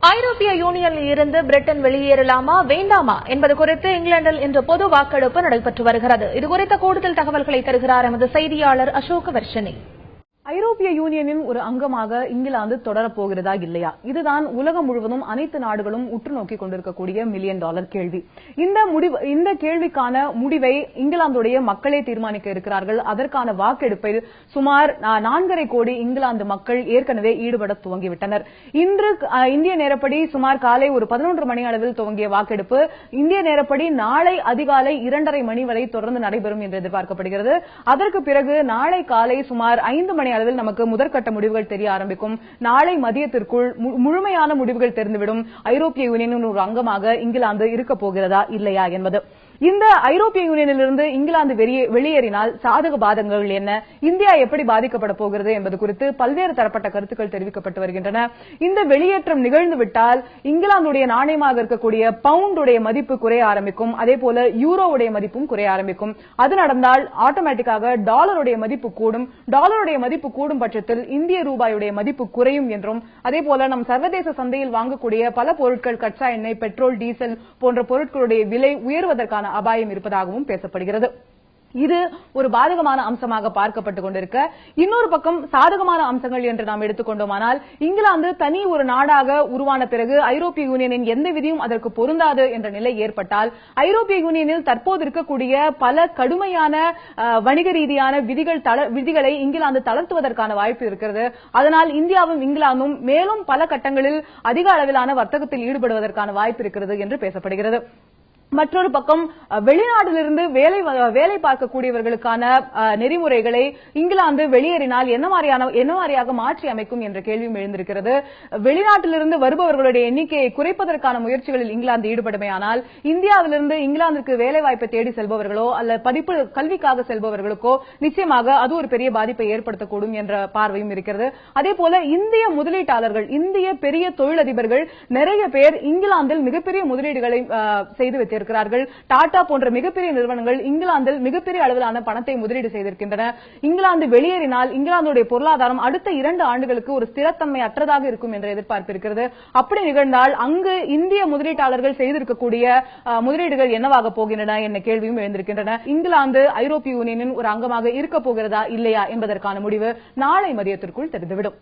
ஐரோப்பிய யூனியனில் இருந்து பிரிட்டன் வெளியேறலாமா வேண்டாமா என்பது குறித்து இங்கிலாந்தில் இன்று பொது வாக்கெடுப்பு நடைபெற்று வருகிறது. இதுகுறித்த கூடுதல் தகவல்களை தருகிறார் எமது செய்தியாளர் அசோக வர்ஷினி. ஐரோப்பிய யூனியனின் ஒரு அங்கமாக இங்கிலாந்து தொடரப்போகிறதா இல்லையா? இதுதான் உலகம் முழுவதும் அனைத்து நாடுகளும் உற்று நோக்கிக் கொண்டிருக்கக்கூடிய மில்லியன் டாலர் கேள்வி. இந்த கேள்விக்கான முடிவை இங்கிலாந்துடைய மக்களே தீர்மானிக்க இருக்கிறார்கள். அதற்கான வாக்கெடுப்பில் சுமார் 4.5 கோடி இங்கிலாந்து மக்கள் ஏற்கனவே ஈடுபட துவங்கிவிட்டனர். இன்று இந்திய நேரப்படி சுமார் காலை ஒரு 11 மணி அளவில் துவங்கிய வாக்கெடுப்பு இந்திய நேரப்படி நாளை அதிகாலை 2:30 மணி வரை தொடர்ந்து நடைபெறும் என்று எதிர்பார்க்கப்படுகிறது. அதற்கு பிறகு நாளை காலை சுமார் 5 மணி அளவில் நமக்கு முதற்கட்ட முடிவுகள் தெரிய ஆரம்பிக்கும். நாளை மதியத்திற்குள் முழுமையான முடிவுகள் தெரிந்துவிடும். ஐரோப்பிய யூனியனின் ஒரு அங்கமாக இங்கிலாந்து இருக்க போகிறதா இல்லையா என்பது. இந்த ஐரோப்பிய யூனியனிலிருந்து இங்கிலாந்து வெளியேறினால் சாதக பாதகங்கள் என்ன, இந்தியா எப்படி பாதிக்கப்பட போகிறது என்பது குறித்து பல்வேறு தரப்பட்ட கருத்துக்கள் தெரிவிக்கப்பட்டு வருகின்றன. இந்த வெளியேற்றம் நிகழ்ந்துவிட்டால் இங்கிலாந்துடைய நாணயமாக இருக்கக்கூடிய பவுண்டுடைய மதிப்பு குறைய ஆரம்பிக்கும். அதேபோல யூரோவுடைய மதிப்பும் குறைய ஆரம்பிக்கும். அது நடந்தால் ஆட்டோமேட்டிக்காக டாலருடைய மதிப்பு கூடும். டாலருடைய மதிப்பு கூடும் பட்சத்தில் இந்திய ரூபாயுடைய மதிப்பு குறையும் என்றும், அதேபோல நம் சர்வதேச சந்தையில் வாங்கக்கூடிய பல பொருட்கள், கச்சா எண்ணெய், பெட்ரோல், டீசல் போன்ற பொருட்களுடைய விலை உயர்வதற்கான அபாயம் இருப்பதாகவும் பேசப்படுகிறது. இது ஒரு பாதகமான அம்சமாக பார்க்கப்பட்டுக் கொண்டிருக்க, இன்னொரு பக்கம் சாதகமான அம்சங்கள் என்று நாம் எடுத்துக்கொண்டோமானால், இங்கிலாந்து தனி ஒரு நாடாக உருவான பிறகு ஐரோப்பிய யூனியனின் எந்த விதியும் அதற்கு பொருந்தாது என்ற நிலை ஏற்பட்டால், ஐரோப்பிய யூனியனில் தற்போது இருக்கக்கூடிய பல கடுமையான வணிக ரீதியான விதிகளை இங்கிலாந்து தளர்த்துவதற்கான வாய்ப்பு இருக்கிறது. அதனால் இந்தியாவும் இங்கிலாந்தும் மேலும் பல கட்டங்களில் அதிக அளவிலான வர்த்தகத்தில் ஈடுபடுவதற்கான வாய்ப்பு இருக்கிறது என்று பேசப்படுகிறது. மற்றொரு பக்கம் வெளிநாட்டிலிருந்து வேலை பார்க்கக்கூடியவர்களுக்கான நெறிமுறைகளை இங்கிலாந்து வெளியேறினால் என்ன மாதிரியாக மாற்றி அமைக்கும் என்ற கேள்வியும் எழுந்திருக்கிறது. வெளிநாட்டிலிருந்து வருபவர்களுடைய எண்ணிக்கையை குறைப்பதற்கான முயற்சிகளில் இங்கிலாந்து ஈடுபடுமையானால், இந்தியாவிலிருந்து இங்கிலாந்துக்கு வேலைவாய்ப்பை தேடி செல்பவர்களோ அல்ல கல்விக்காக செல்பவர்களுக்கோ நிச்சயமாக அது ஒரு பெரிய பாதிப்பை ஏற்படுத்தக்கூடும் என்ற பார்வையும் இருக்கிறது. அதேபோல இந்திய முதலீட்டாளர்கள், இந்திய பெரிய தொழிலதிபர்கள் நிறைய பேர் இங்கிலாந்தில் மிகப்பெரிய முதலீடுகளை செய்து வைத்திருக்கிறார்கள். டாடா போன்ற மிகப்பெரிய நிறுவனங்கள் இங்கிலாந்தில் மிகப்பெரிய அளவிலான பணத்தை முதலீடு செய்திருக்கின்றன. இங்கிலாந்து வெளியேறினால் இங்கிலாந்துடைய பொருளாதாரம் அடுத்த 2 ஆண்டுகளுக்கு ஒரு ஸ்திரத்தன்மை அற்றதாக இருக்கும் என்ற எதிர்பார்ப்பு இருக்கிறது. அப்படி நிகழ்ந்தால் அங்கு இந்திய முதலீட்டாளர்கள் செய்திருக்கக்கூடிய முதலீடுகள் என்னவாக போகின்றன என்ற கேள்வியும் எழுந்திருக்கின்றன. இங்கிலாந்து ஐரோப்பிய யூனியனின் ஒரு அங்கமாக இருக்க போகிறதா இல்லையா என்பதற்கான முடிவு நாளை மதியத்திற்குள் தெரிந்துவிடும்.